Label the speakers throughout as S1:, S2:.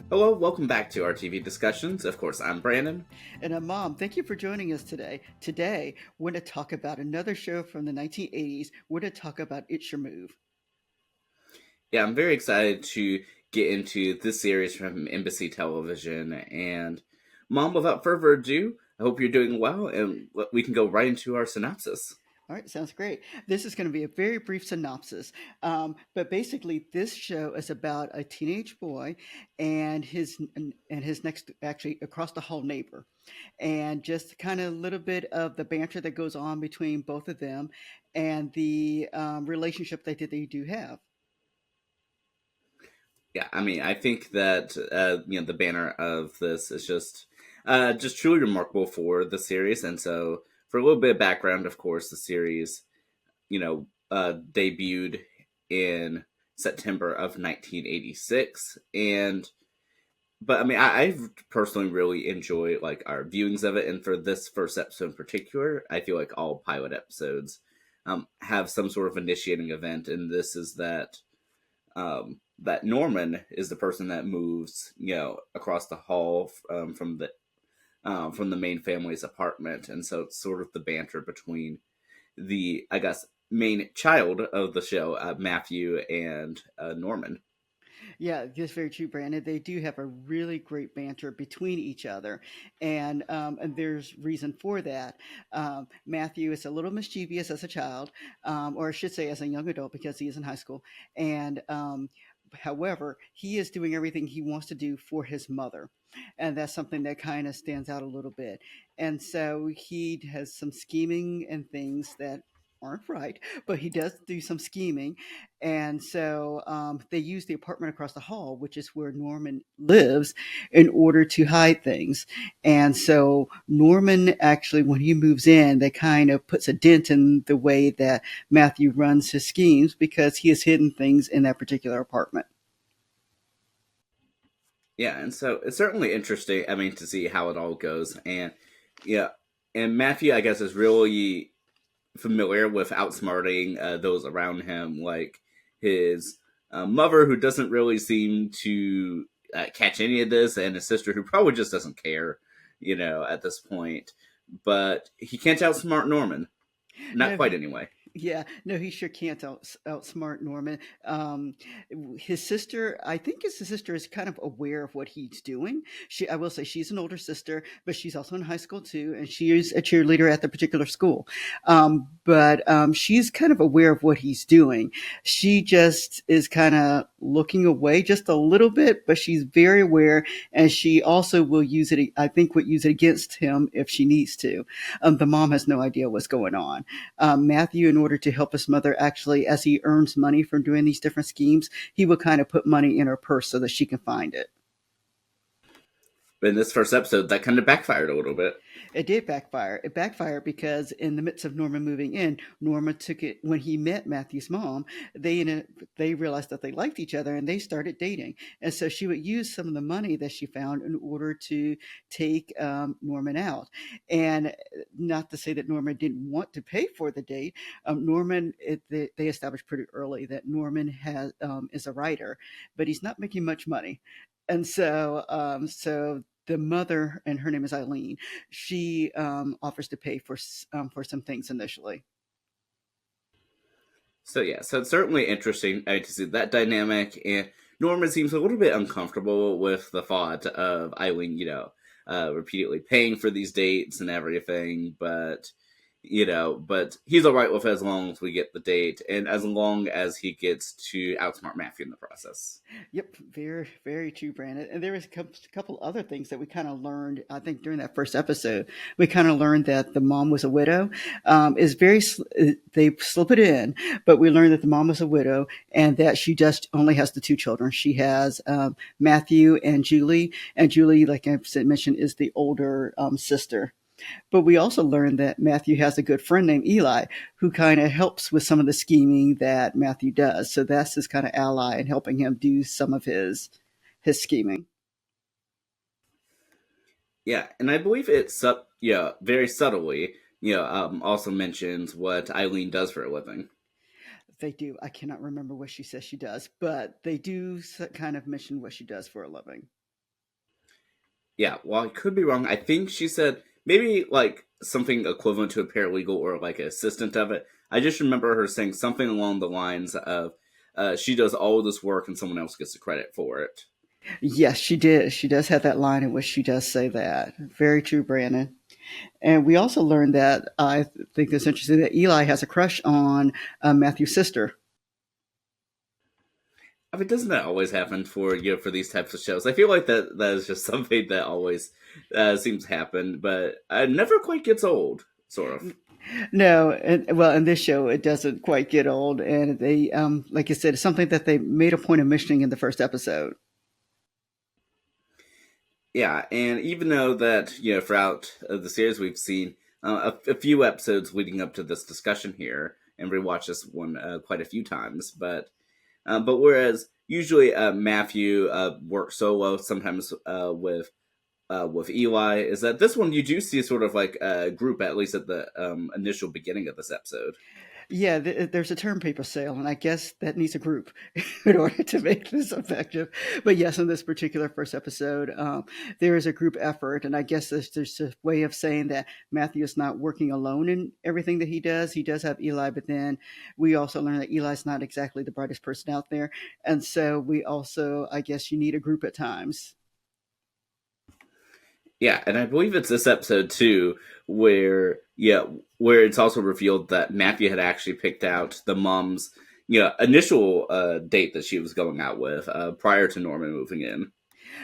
S1: Hello, welcome back to our TV discussions. Of course, I'm Brandon.
S2: And Mom, thank you for joining us today. Today, we're going to talk about another show from the 1980s. We're going to talk about It's Your Move.
S1: Yeah, I'm very excited to get into this series from Embassy Television. And, Mom, without further ado, I hope you're doing well, and we can go right into our synopsis.
S2: All right, sounds great. This is going to be a very brief synopsis. But basically, this show is about a teenage boy and his next, actually, across the hall neighbor, and just kind of a little bit of the banter that goes on between both of them, and the relationship that they do have.
S1: Yeah, I mean, I think that the banner of this is just truly remarkable for the series. And so, for a little bit of background, of course, the series debuted in September of 1986, and but I mean, I personally really enjoy like our viewings of it, and for this first episode in particular, I feel like all pilot episodes have some sort of initiating event, and this is that Norman is the person that moves, across the hall from the main family's apartment, and so it's sort of the banter between the, I guess, main child of the show, Matthew and Norman.
S2: Yeah, that's very true, Brandon. They do have a really great banter between each other, and there's reason for that. Matthew is a little mischievous as a child, or I should say, as a young adult, because he is in high school. And however, he is doing everything he wants to do for his mother, and that's something that kind of stands out a little bit. And so he has some scheming and things that aren't right, but he does do some scheming. And so they use the apartment across the hall, which is where Norman lives, in order to hide things. And so Norman actually, when he moves in, that kind of puts a dent in the way that Matthew runs his schemes, because he has hidden things in that particular apartment.
S1: Yeah, and so it's certainly interesting. I mean, to see how it all goes, and yeah, and Matthew, I guess, is really familiar with outsmarting those around him, like his mother, who doesn't really seem to catch any of this, and his sister, who probably just doesn't care, at this point. But he can't outsmart Norman, not
S2: No,
S1: quite anyway.
S2: yeah, no, he sure can't outsmart Norman. His sister, I think his sister is kind of aware of what he's doing. I will say, she's an older sister, but she's also in high school too, and she is a cheerleader at the particular school. But she's kind of aware of what he's doing. She just is kind of looking away just a little bit, but she's very aware, and she also will use it. I think would use it against him if she needs to. The mom has no idea what's going on. Matthew, in order to help his mother, actually, as he earns money from doing these different schemes, he will kind of put money in her purse so that she can find it.
S1: But in this first episode, that kind of backfired a little bit.
S2: It did backfire. It backfired because in the midst of Norma moving in, Norma took it when he met Matthew's mom. They realized that they liked each other, and they started dating. And so she would use some of the money that she found in order to take Norman out. And not to say that Norman didn't want to pay for the date. They established pretty early that Norman is a writer, but he's not making much money. And so the mother, and her name is Eileen, she offers to pay for some things initially.
S1: So yeah, so it's certainly interesting to see that dynamic. And Norman seems a little bit uncomfortable with the thought of Eileen, repeatedly paying for these dates and everything. But he's all right with it as long as we get the date, and as long as he gets to outsmart Matthew in the process.
S2: Yep, very, very true, Brandon. And there was a couple other things that we kind of learned. I think during that first episode, we kind of learned that the mom was a widow. Is very They slip it in, but we learned that the mom was a widow, and that she just only has the two children. She has Matthew and Julie, like I said, mentioned, is the older sister. But we also learned that Matthew has a good friend named Eli, who kind of helps with some of the scheming that Matthew does. So that's his kind of ally in helping him do some of his scheming.
S1: Yeah, and I believe it's very subtly, also mentions what Eileen does for a living.
S2: They do. I cannot remember what she says she does, but they do kind of mention what she does for a living.
S1: Yeah, well, I could be wrong. I think she said maybe like something equivalent to a paralegal or like an assistant of it. I just remember her saying something along the lines of she does all this work and someone else gets the credit for it.
S2: Yes, she did. She does have that line in which she does say that. Very true, Brandon. And we also learned that I think it's interesting that Eli has a crush on Matthew's sister.
S1: I mean, doesn't that always happen for for these types of shows? I feel like that is just something that always seems to happen, but it never quite gets old. Sort of.
S2: No, and, well, in this show, it doesn't quite get old, and they, like I said, it's something that they made a point of mentioning in the first episode.
S1: Yeah, and even though that throughout the series we've seen a few episodes leading up to this discussion here, and rewatched this one quite a few times, but whereas usually Matthew works solo, sometimes with Eli, is that this one you do see sort of like a group at least at the initial beginning of this episode.
S2: Yeah, there's a term paper sale, and I guess that needs a group in order to make this effective. But yes, in this particular first episode, there is a group effort, and I guess there's a way of saying that Matthew is not working alone in everything that he does. He does have Eli, but then we also learn that Eli's not exactly the brightest person out there, and so we also, I guess, you need a group at times.
S1: Yeah, and I believe it's this episode too, where it's also revealed that Matthew had actually picked out the mom's initial date that she was going out with prior to Norman moving in.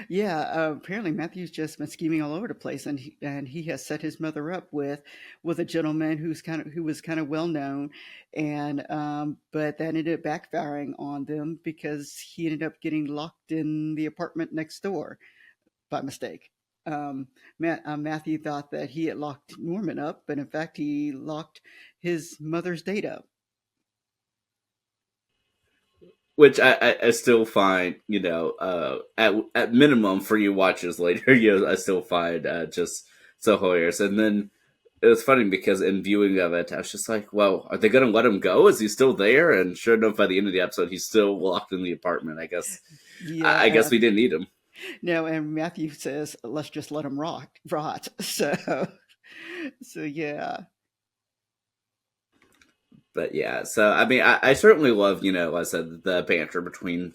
S2: Yeah, apparently Matthew's just been scheming all over the place, and he has set his mother up with a gentleman who was kind of well known, and but that ended up backfiring on them because he ended up getting locked in the apartment next door by mistake. Matthew thought that he had locked Norman up, but in fact he locked his mother's date up.
S1: Which I still find, at minimum for you watchers later, I still find just so hilarious. And then it was funny because in viewing of it, I was just like, well, are they going to let him go? Is he still there? And sure enough, by the end of the episode, he's still locked in the apartment. I guess,
S2: Yeah,
S1: I guess we didn't need him.
S2: no, and Matthew says, "Let's just let him rot." So yeah.
S1: But yeah, so I mean, I certainly love, like I said, the banter between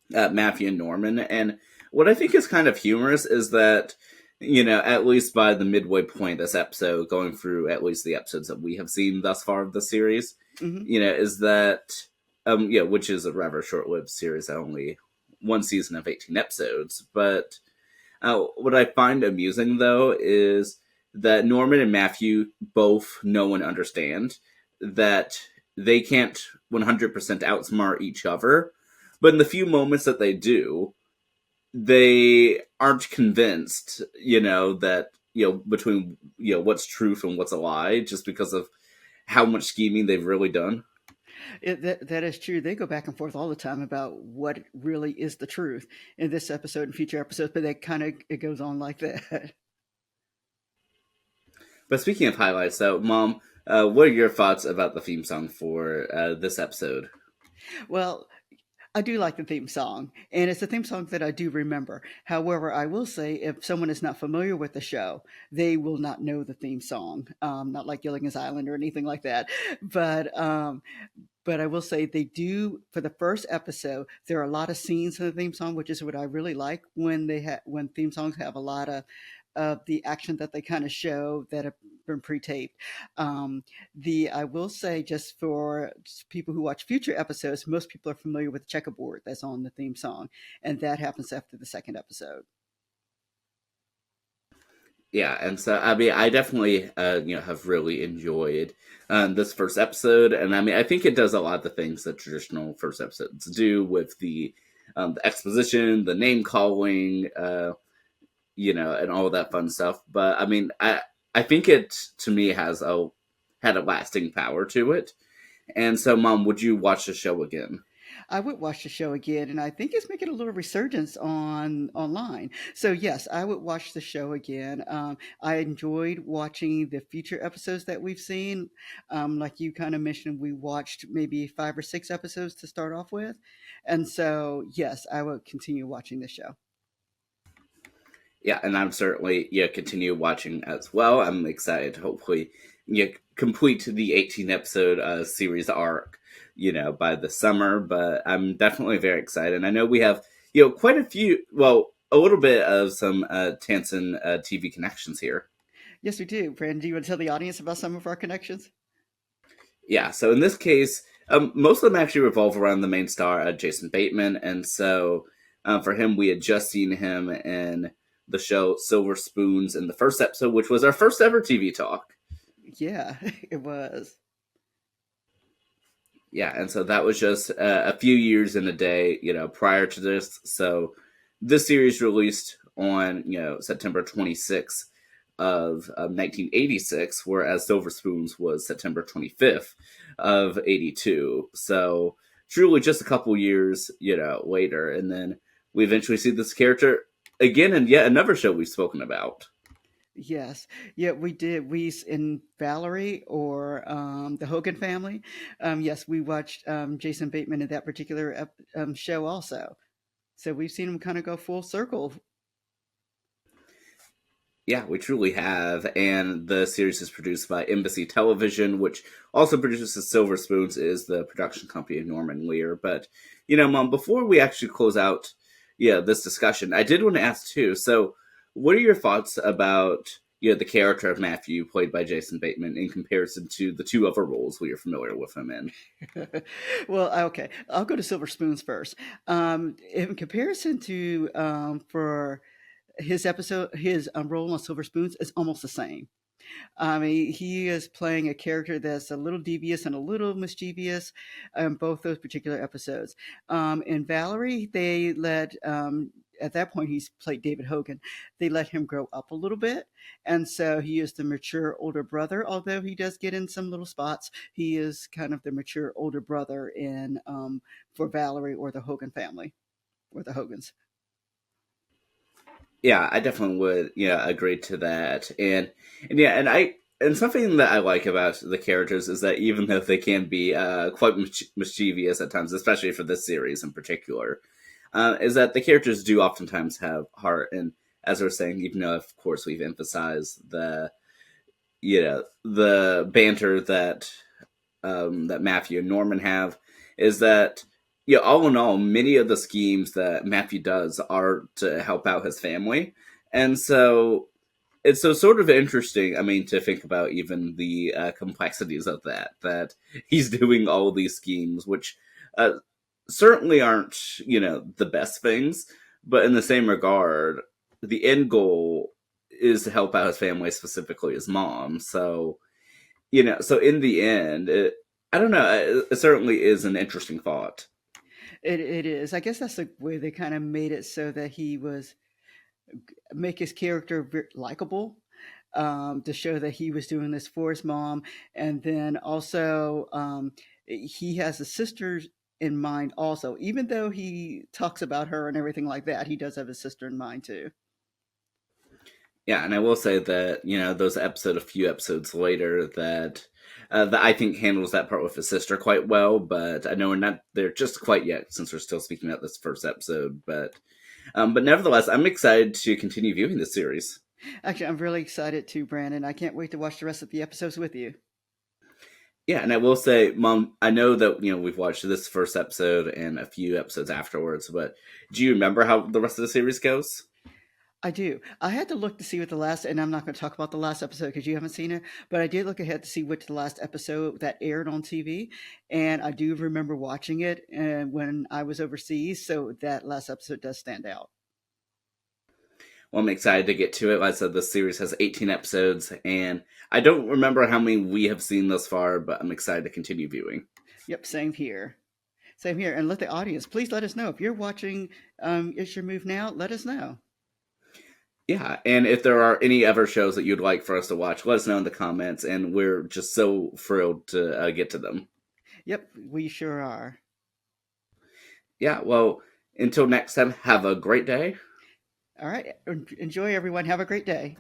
S1: Matthew and Norman. And what I think is kind of humorous is that, at least by the midway point of this episode, going through at least the episodes that we have seen thus far of the series,
S2: Hmm.
S1: is that, which is a rather short lived series, only one season of 18 episodes. But what I find amusing, though, is that Norman and Matthew both know and understand that they can't 100% outsmart each other. But in the few moments that they do, they aren't convinced, that, between, what's truth and what's a lie, just because of how much scheming they've really done.
S2: That is true. They go back and forth all the time about what really is the truth in this episode and future episodes, but that kind of it goes on like that.
S1: But speaking of highlights, though, Mom, what are your thoughts about the theme song for this episode?
S2: Well, I do like the theme song, and it's a theme song that I do remember. However, I will say if someone is not familiar with the show, they will not know the theme song. Not like Gilligan's Island or anything like that, but but I will say they do for the first episode. There are a lot of scenes in the theme song, which is what I really like when when theme songs have a lot of the action that they kind of show that have been pre-taped. The I will say just for people who watch future episodes, most people are familiar with the checkerboard that's on the theme song, and that happens after the second episode.
S1: Yeah, and so I mean, I definitely have really enjoyed this first episode, and I mean, I think it does a lot of the things that traditional first episodes do with the exposition, the name calling, and all of that fun stuff. But I mean, I think it to me had a lasting power to it. And so, Mom, would you watch the show again?
S2: I would watch the show again, and I think it's making a little resurgence on online. So yes, I would watch the show again. I enjoyed watching the future episodes that we've seen. Like you kind of mentioned, we watched maybe 5 or 6 episodes to start off with, and so yes, I would continue watching the show.
S1: Yeah, and I'm certainly continue watching as well. I'm excited to hopefully complete the 18 episode series arc, by the summer. But I'm definitely very excited. And I know we have quite a few, well, a little bit of some Tansson TV connections here.
S2: Yes, we do. Brandon, do you want to tell the audience about some of our connections?
S1: Yeah, so in this case, most of them actually revolve around the main star, Jason Bateman, and so for him, we had just seen him in the show Silver Spoons in the first episode, which was our first ever TV talk.
S2: Yeah, it was.
S1: Yeah, and so that was just a few years in a day, prior to this. So this series released on September 26th of 1986, whereas Silver Spoons was September 25th of 82. So truly just a couple years, later, and then we eventually see this character again in yet another show we've spoken about.
S2: Yes. Yeah, we did. In Valerie or the Hogan family. Yes, we watched Jason Bateman in that particular show also. So we've seen him kind of go full circle.
S1: Yeah, we truly have. And the series is produced by Embassy Television, which also produces Silver Spoons, is the production company of Norman Lear. But, Mom, before we actually close out this discussion, I did want to ask too. So, what are your thoughts about the character of Matthew, played by Jason Bateman, in comparison to the two other roles we are familiar with him in?
S2: Well, okay, I'll go to Silver Spoons first. In comparison to for his role on Silver Spoons is almost the same. I mean, he is playing a character that's a little devious and a little mischievous in both those particular episodes. In Valerie, they let, at that point, he's played David Hogan. They let him grow up a little bit. And so he is the mature older brother, although he does get in some little spots. He is kind of the mature older brother in for Valerie or the Hogan family or the Hogans.
S1: Yeah, I definitely would, agree to that. And something that I like about the characters is that even though they can be quite mischievous at times, especially for this series in particular, is that the characters do oftentimes have heart. And as we're saying, even though of course we've emphasized the banter that Matthew and Norman have, is that all in all, many of the schemes that Matthew does are to help out his family, and so it's so sort of interesting. I mean, to think about even the complexities of that he's doing all of these schemes, which uh, certainly aren't the best things, but in the same regard, the end goal is to help out his family, specifically his mom. So so in the end, I don't know. It certainly is an interesting thought.
S2: It is. I guess that's the way they kind of made it so that he was make his character likable, to show that he was doing this for his mom, and then also he has a sister in mind. Also, even though he talks about her and everything like that, he does have his sister in mind too.
S1: Yeah, and I will say that those a few episodes later, that I think handles that part with his sister quite well. But I know we're not there just quite yet, since we're still speaking about this first episode. But nevertheless, I'm excited to continue viewing this series.
S2: Actually, I'm really excited too, Brandon. I can't wait to watch the rest of the episodes with you.
S1: Yeah, and I will say, Mom, I know that we've watched this first episode and a few episodes afterwards, but do you remember how the rest of the series goes?
S2: I do. I had to look to see what the last, and I'm not going to talk about the last episode because you haven't seen it, but I did look ahead to see what the last episode that aired on TV, and I do remember watching it and when I was overseas, so that last episode does stand out.
S1: Well, I'm excited to get to it. Like I said, this series has 18 episodes, and I don't remember how many we have seen thus far, but I'm excited to continue viewing.
S2: Yep, same here. Same here. And let the audience please let us know if you're watching It's Your Move Now. Let us know.
S1: Yeah, and if there are any other shows that you'd like for us to watch, let us know in the comments, and we're just so thrilled to get to them.
S2: Yep, we sure are.
S1: Yeah, well, until next time, have a great day.
S2: All right. Enjoy, everyone. Have a great day.